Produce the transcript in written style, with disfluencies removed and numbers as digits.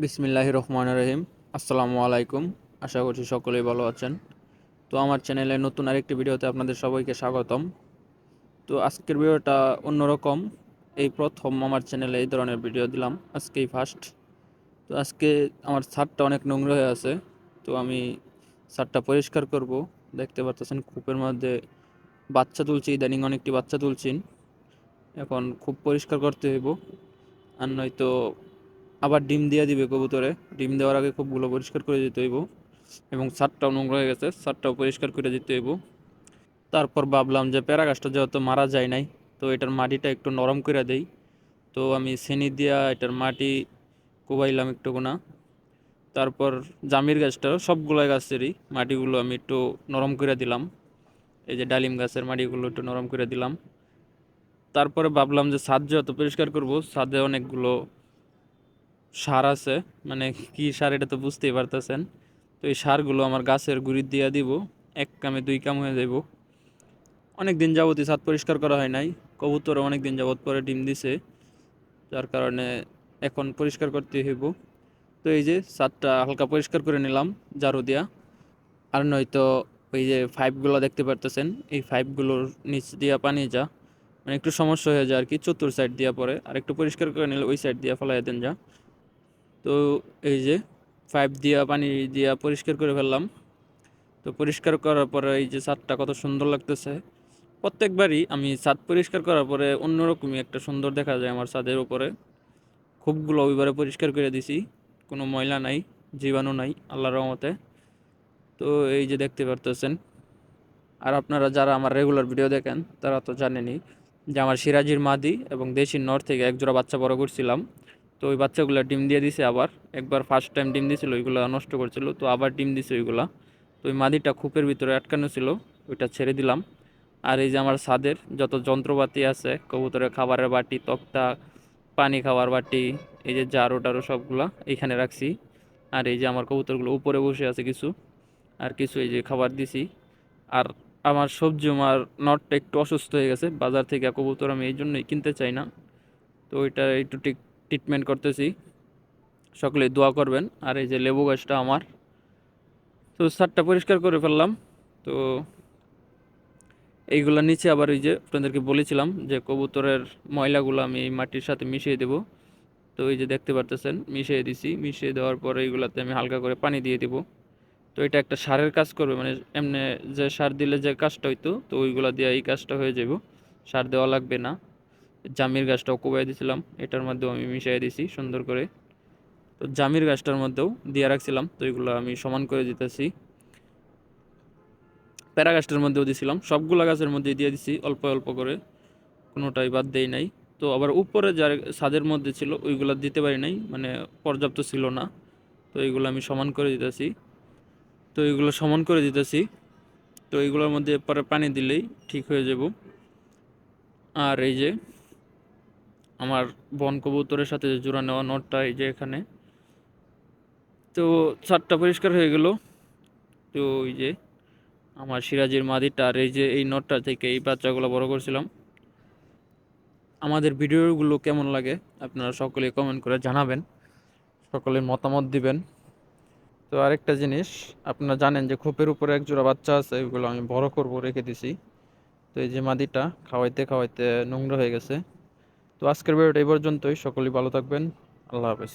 বিসমিল্লাহির রহমানির রহিম। আসসালামু আলাইকুম। আশা করছি সকলেই ভালো আছেন। তো আমার চ্যানেলে নতুন আরেকটি ভিডিওতে আপনাদের সবাইকে স্বাগতম। তো আজকের ভিডিওটা অন্যরকম। এই প্রথম আমার চ্যানেলে এই ধরনের ভিডিও দিলাম, আজকেই ফার্স্ট। তো আজকে আমার ছাদটা অনেক নোংরা হয়ে আছে। তো আমি ছাদটা পরিষ্কার করব। দেখতে পাচ্ছেন কূপের মধ্যে বাচ্চা তুলছি, ইদানিং অনেকটি বাচ্চা তুলছি। এখন খুব পরিষ্কার করতে হইব, আর নয়তো আবার ডিম দিয়ে দিবে কবুতরে। ডিম দেওয়ার আগে খুবগুলো পরিষ্কার করে দিতে হইব, এবং ছাদটাও নোংরা হয়ে গেছে, ছাদটাও পরিষ্কার করে দিতে হইব। তারপর ভাবলাম যে প্যারা গাছটা যেহেতু মারা যায় নাই, তো এটার মাটিটা একটু নরম করে দেই। তো আমি ছেনি দিয়া এটার মাটি কোবাইলাম একটুকুনা। তারপর জামির গাছটা সবগুলো গাছেরই মাটিগুলো আমি একটু নরম করে দিলাম। এই যে ডালিম গাছের মাটিগুলো একটু নরম করে দিলাম। তারপরে ভাবলাম যে ছাদ যেহেতু পরিষ্কার করব, ছাদে অনেকগুলো সার আছে, মানে কি সার এটা তো বুঝতেই পারতেছেন। তো এই সারগুলো আমার গাছের গুঁড়ি দিয়ে দিব, এক কামে দুই কাম হয়ে যাব। অনেক দিন যাবতই ছাদ পরিষ্কার করা হয় নাই, কবুতর অনেক দিন যাবত পরে ডিম দিছে, যার কারণে এখন পরিষ্কার করতে হইব। তো এই যে ছাদটা হালকা পরিষ্কার করে নিলাম ঝাড়ু দিয়া। আর নয়তো ওই যে পাইপগুলো দেখতে পারতেছেন, এই পাইপগুলোর নিচ দিয়া পানি যা, মানে একটু সমস্যা হয়ে যায় আর কি, চতুর সাইড দিয়া পরে আর একটু পরিষ্কার করে নিলে ওই সাইড দিয়া ফেলাই দেন যা। তো এই যে পাইপ দিয়া পানি দিয়া পরিষ্কার করে ফেললাম। তো পরিষ্কার করার পরে এই যে ছাদটা কত সুন্দর লাগতেছে। প্রত্যেকবারই আমি ছাদ পরিষ্কার করার পরে অন্যরকমই একটা সুন্দর দেখা যায় আমার ছাদের উপরে। খুবগুলো ওইবারে পরিষ্কার করে দিছি, কোনো ময়লা নাই, জীবাণু নাই আল্লাহর রহমতে। তো এই যে দেখতে পারতেছেন। আর আপনারা যারা আমার রেগুলার ভিডিও দেখেন তারা তো জানেনই যে আমার সিরাজির মাদি এবং দেশির নর থেকে একজোড়া বাচ্চা বড় করছিলাম। তো ওই বাচ্চাগুলো ডিম দিয়ে দিছে আবার। একবার ফার্স্ট টাইম ডিম দিছিল, ওইগুলো নষ্ট করছিল, তো আবার ডিম দিছে ওইগুলা। তো ওই মাদিটা খোপের ভিতরে আটকানো ছিল, ওইটা ছেড়ে দিলাম। আর এই যে আমার ছাদের যত যন্ত্রপাতি আছে, কবুতরের খাবারের বাটি, তক্তা, পানি খাওয়ার বাটি, এই যে জারু টারু সবগুলা এইখানে রাখছি। আর এই যে আমার কবুতরগুলো উপরে বসে আছে কিছু, আর কিছু এই যে খাবার দিছি। আর আমার সবজি আমার নটটা একটু অসুস্থ হয়ে গেছে, বাজার থেকে কবুতর আমি এই জন্যই কিনতে চাই না। তো ওইটা একটু ট্রিটমেন্ট করতেছি। সকলেই দোয়া করবেন। আর এই যে লেবু গাছটা আমার, তো ছাদটা পরিষ্কার করে ফেললাম। তো এইগুলা নিচে আবার ওই যে আপনাদেরকে বলেছিলাম যে কবুতরের ময়লাগুলো আমি এই মাটির সাথে মিশিয়ে দেব। তো এই যে দেখতে পারতেছেন মিশিয়ে দিছি, মিশিয়ে দেওয়ার পরে এইগুলাতে আমি হালকা করে পানি দিয়ে দিব। তো এটা একটা সারের কাজ করবে, মানে এমনি যে সার দিলে যে কাজটা হইতো, তো ওইগুলা দিয়ে এই কাজটা হয়ে যাব, সার দেওয়া লাগবে না। জামির গাছটাও কোবাই দিয়েছিলাম, এটার মধ্যেও আমি মিশিয়ে দিছি সুন্দর করে। তো জামির গাছটার মধ্যেও দিয়ে রাখছিলাম, তো এগুলো আমি সমান করে দিতেছি। প্যারা গাছটার মধ্যেও দিছিলাম, সবগুলা গাছের মধ্যে দিয়ে দিছি অল্প অল্প করে, কোনোটাই বাদ দেই নাই। তো আবার উপরে যার ছাদের মধ্যে ছিল ওইগুলা দিতে পারি নাই, মানে পর্যাপ্ত ছিল না। তো এইগুলো আমি সমান করে দিতেছি। তো এইগুলো সমান করে দিতেছি। তো এইগুলোর মধ্যে পরে পানি দিলেই ঠিক হয়ে যাব। আর এই যে আমার বন কবুতরের সাথে যে জোড়া নেওয়া নটটা এই যে এখানে। তো ছাদটা পরিষ্কার হয়ে গেল। তো ওই যে আমার সিরাজের মাদিটা, আর এই যে এই নটটা থেকে এই বাচ্চাগুলো বড় করছিলাম। আমাদের ভিডিওগুলো কেমন লাগে আপনারা সকলে কমেন্ট করে জানাবেন, সকলে মতামত দিবেন। তো আরেকটা জিনিস, আপনারা জানেন যে খোপের উপরে এক জোড়া বাচ্চা আছে, ওইগুলো আমি বড় করব রেখে দিছি। তো এই যে মাদিটা খাওয়াইতে খাওয়াইতে নোংরা হয়ে গেছে। তো আজকের ভিডিওটা এই পর্যন্তই, সকলেই ভালো থাকবেন। আল্লাহ হাফেজ।